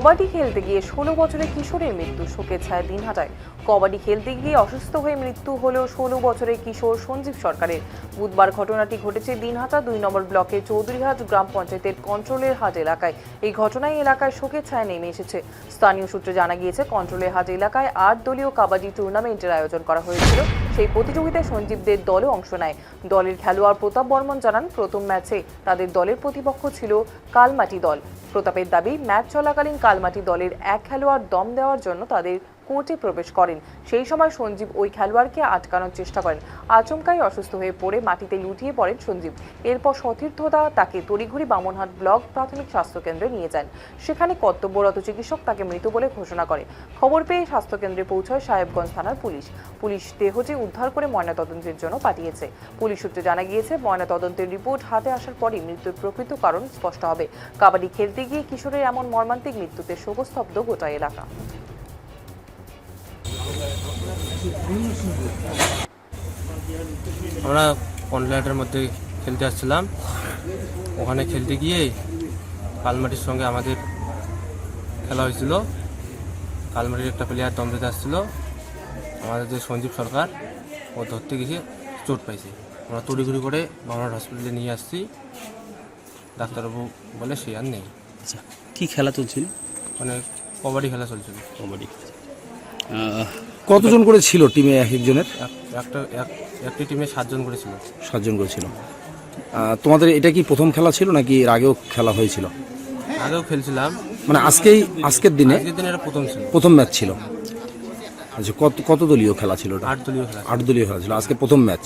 কবাডি খেলতে গিয়ে 16 বছরের কিশোরের মৃত্যু, শোকের ছায়া দিনহাটায়। কবাডি খেলতে গিয়ে অসুস্থ হয়ে মৃত্যু হলেও 16 বছরের কিশোর সঞ্জীব সরকারের। বুধবার ঘটনাটি ঘটেছে দিনহাটা 2 নম্বর ব্লকের চৌধুরীহাট গ্রাম পঞ্চায়েতের কন্ট্রোলের হাট এলাকায়। এই ঘটনায় এলাকায় শোকের ছায়া নেমে এসেছে। স্থানীয় সূত্রে জানা গিয়েছে, কন্ট্রোলের হাট এলাকায় 8 দলীয় কাবাডি টুর্নামেন্টের আয়োজন করা হয়েছিল। সেই প্রতিযোগিতায় সঞ্জীবদের দলও অংশ নেয়। দলের খেলোয়াড় প্রতাপ বর্মন জানান, প্রথম ম্যাচে তাদের দলের প্রতিপক্ষ ছিল কালমাটি দল। প্রতাপের দাবি, ম্যাচ চলাকালীন কালমাটি দলের এক খেলোয়াড় দম দেওয়ার জন্য তাদের কোর্টে প্রবেশ করেন। সেই সময় সঞ্জীব ওই খেলোয়াড়কে আটকানোর চেষ্টা করেন। আচমকাই অসুস্থ হয়ে পড়ে মাটিতে লুটিয়ে পড়েন সঞ্জীব। এরপর সতীর্থদা তাকে তড়িঘড়ি বামনহাট ব্লক প্রাথমিক স্বাস্থ্যকেন্দ্রে নিয়ে যান। সেখানে কর্তব্যরত চিকিৎসক তাকে মৃত বলে ঘোষণা করে। খবর পেয়ে স্বাস্থ্যকেন্দ্রে পৌঁছায় সাহেবগঞ্জ থানার পুলিশ দেহটি উদ্ধার করে ময়নাতদন্তের জন্য পাঠিয়েছে। পুলিশ সূত্রে জানা গিয়েছে, ময়নাতদন্তের রিপোর্ট হাতে আসার পরই মৃত্যুর প্রকৃত কারণ স্পষ্ট হবে। কাবাডি খেলতে গিয়ে কিশোরের এমন মর্মান্তিক মৃত্যুতে শোকস্তব্ধ গোটা এলাকা। আমরা কন্ট্রোলের মধ্যে খেলতে আসছিলাম। ওখানে খেলতে গিয়ে কালমাটির সঙ্গে আমাদের খেলা হয়েছিল। কালমাটির একটা প্লেয়ার দম দিতে আসছিল। আমাদের যে সঞ্জীব সরকার, ও ধরতে গিয়ে চোট পাইছে। আমরা তড়িঘড়ি করে বামনহাট হসপিটালে নিয়ে আসছি। ডাক্তারবাবু বলে সে আর নেই। আচ্ছা, কী খেলা চলছিল? মানে কবাডি খেলা চলছিল। কবাডি। কতজন করে ছিল টিমে? এক একজনের একটি টিমে 7 জন করে ছিল। 7 জন করে ছিল। তোমাদের এটা কি প্রথম খেলা ছিল নাকি এর আগেও খেলা হয়েছিল? আগেও খেলছিলাম। মানে আজকের দিনে এটা প্রথম ছিল, প্রথম ম্যাচ ছিল। আচ্ছা, কত দলীয় খেলা ছিল? 8 দলীয় খেলা। 8 দলীয় খেলা ছিল, আজকে প্রথম ম্যাচ।